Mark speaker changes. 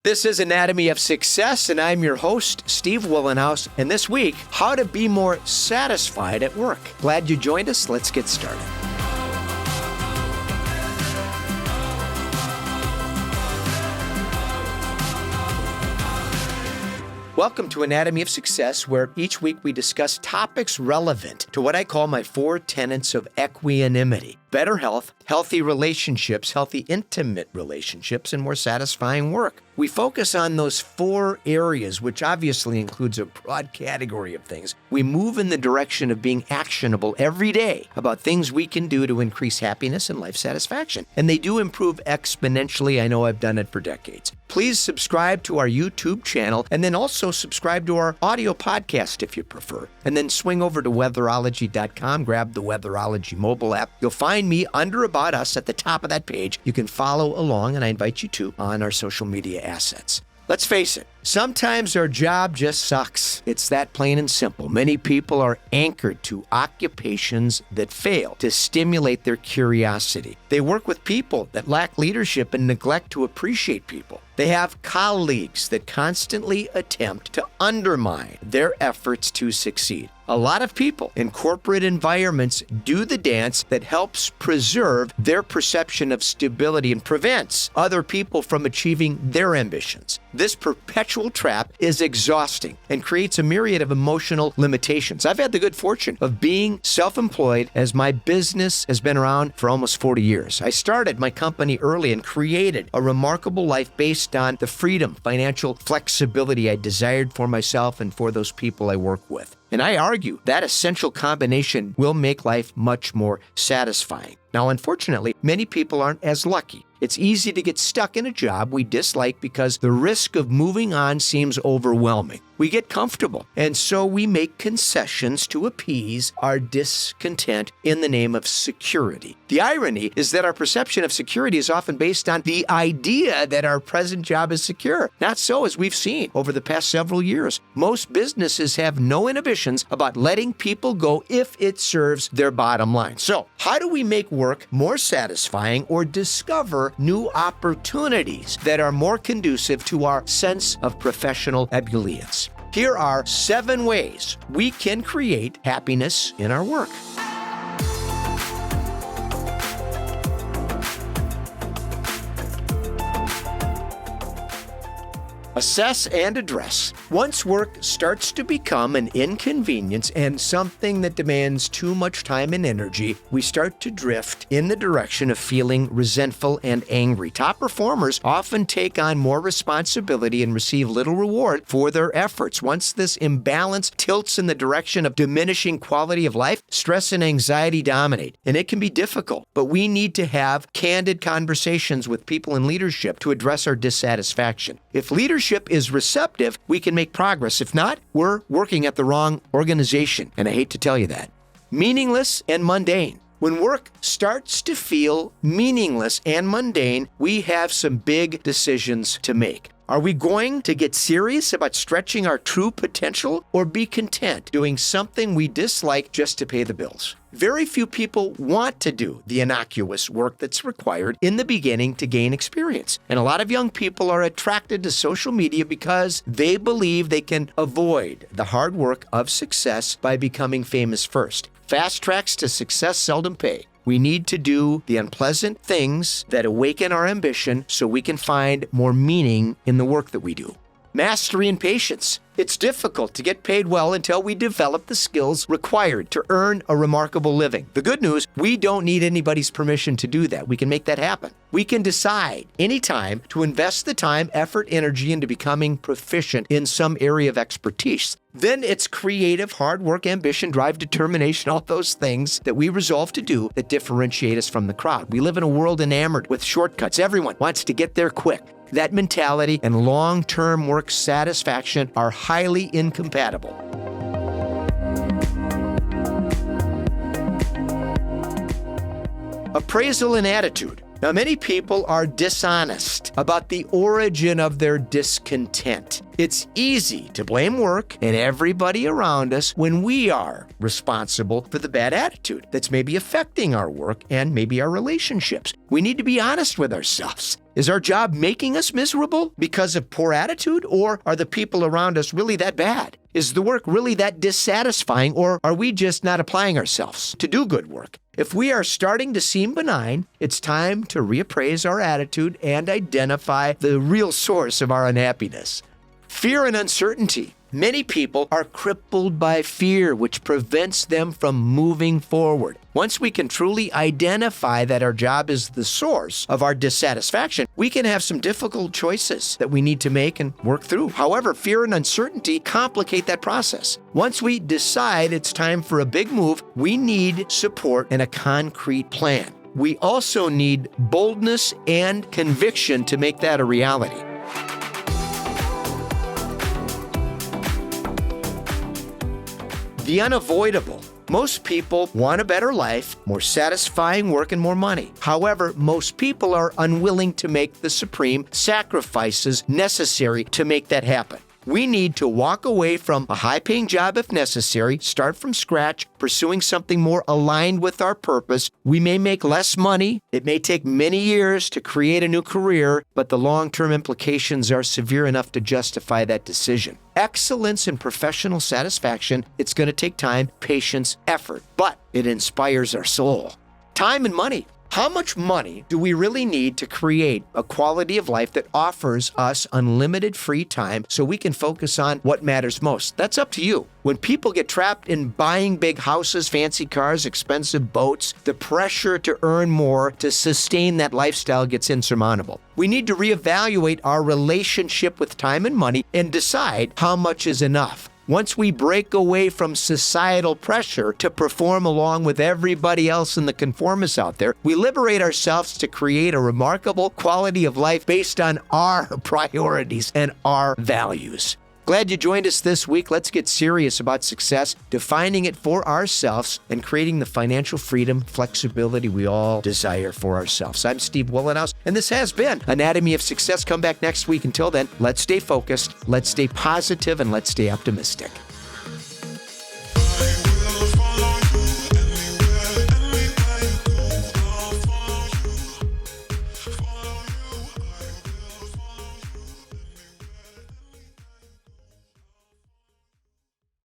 Speaker 1: This is Anatomy of Success, and I'm your host, Steve Wohlenhaus. And this week, how to be more satisfied at work. Glad you joined us. Let's get started. Welcome to Anatomy of Success, where each week we discuss topics relevant to what I call my 4 tenets of equanimity. Better health, healthy relationships, healthy intimate relationships, and more satisfying work. We focus on those 4 areas, which obviously includes a broad category of things. We move in the direction of being actionable every day about things we can do to increase happiness and life satisfaction. And they do improve exponentially. I know I've done it for decades. Please subscribe to our YouTube channel and then also subscribe to our audio podcast if you prefer. And then swing over to weatherology.com, grab the Weatherology mobile app. You'll find me under About Us at the top of that page. You can follow along, and I invite you to, on our social media assets. Let's face it, sometimes our job just sucks. It's that plain and simple. Many people are anchored to occupations that fail to stimulate their curiosity. They work with people that lack leadership and neglect to appreciate people. They have colleagues that constantly attempt to undermine their efforts to succeed. A lot of people in corporate environments do the dance that helps preserve their perception of stability and prevents other people from achieving their ambitions. This perpetual trap is exhausting and creates a myriad of emotional limitations. I've had the good fortune of being self-employed as my business has been around for almost 40 years. I started my company early and created a remarkable life based on the freedom, financial flexibility I desired for myself and for those people I work with. And I argue that essential combination will make life much more satisfying. Now, unfortunately, many people aren't as lucky. It's easy to get stuck in a job we dislike because the risk of moving on seems overwhelming. We get comfortable, and so we make concessions to appease our discontent in the name of security. The irony is that our perception of security is often based on the idea that our present job is secure. Not so, as we've seen over the past several years. Most businesses have no inhibitions about letting people go if it serves their bottom line. So, how do we make work more satisfying or discover new opportunities that are more conducive to our sense of professional ebullience? Here are 7 ways we can create happiness in our work. Assess and address. Once work starts to become an inconvenience and something that demands too much time and energy, we start to drift in the direction of feeling resentful and angry. Top performers often take on more responsibility and receive little reward for their efforts. Once this imbalance tilts in the direction of diminishing quality of life, stress and anxiety dominate. And it can be difficult, but we need to have candid conversations with people in leadership to address our dissatisfaction. If leadership is receptive, we can make progress. If not, we're working at the wrong organization, and I hate to tell you that. Meaningless and mundane. When work starts to feel meaningless and mundane, we have some big decisions to make. Are we going to get serious about stretching our true potential or be content doing something we dislike just to pay the bills? Very few people want to do the innocuous work that's required in the beginning to gain experience. And a lot of young people are attracted to social media because they believe they can avoid the hard work of success by becoming famous first. Fast tracks to success seldom pay. We need to do the unpleasant things that awaken our ambition so we can find more meaning in the work that we do. Mastery and patience. It's difficult to get paid well until we develop the skills required to earn a remarkable living. The good news, we don't need anybody's permission to do that. We can make that happen. We can decide anytime to invest the time, effort, energy into becoming proficient in some area of expertise. Then it's creative, hard work, ambition, drive, determination, all those things that we resolve to do that differentiate us from the crowd. We live in a world enamored with shortcuts. Everyone wants to get there quick. That mentality and long-term work satisfaction are highly incompatible. Appraisal and attitude. Now, many people are dishonest about the origin of their discontent. It's easy to blame work and everybody around us when we are responsible for the bad attitude that's maybe affecting our work and maybe our relationships. We need to be honest with ourselves. Is our job making us miserable because of poor attitude, or are the people around us really that bad? Is the work really that dissatisfying, or are we just not applying ourselves to do good work? If we are starting to seem benign, it's time to reappraise our attitude and identify the real source of our unhappiness. Fear and uncertainty. Many people are crippled by fear, which prevents them from moving forward. Once we can truly identify that our job is the source of our dissatisfaction, we can have some difficult choices that we need to make and work through. However, fear and uncertainty complicate that process. Once we decide it's time for a big move, we need support and a concrete plan. We also need boldness and conviction to make that a reality. The unavoidable. Most people want a better life, more satisfying work, and more money. However, most people are unwilling to make the supreme sacrifices necessary to make that happen. We need to walk away from a high-paying job if necessary, start from scratch, pursuing something more aligned with our purpose. We may make less money. It may take many years to create a new career, but the long-term implications are severe enough to justify that decision. Excellence and professional satisfaction, it's going to take time, patience, effort, but it inspires our soul. Time and money. How much money do we really need to create a quality of life that offers us unlimited free time so we can focus on what matters most? That's up to you. When people get trapped in buying big houses, fancy cars, expensive boats, the pressure to earn more to sustain that lifestyle gets insurmountable. We need to reevaluate our relationship with time and money and decide how much is enough. Once we break away from societal pressure to perform along with everybody else in the conformists out there, we liberate ourselves to create a remarkable quality of life based on our priorities and our values. Glad you joined us this week. Let's get serious about success, defining it for ourselves, and creating the financial freedom, flexibility we all desire for ourselves. I'm Steve Wohlenhaus, and this has been Anatomy of Success. Come back next week. Until then, let's stay focused, let's stay positive, and let's stay optimistic.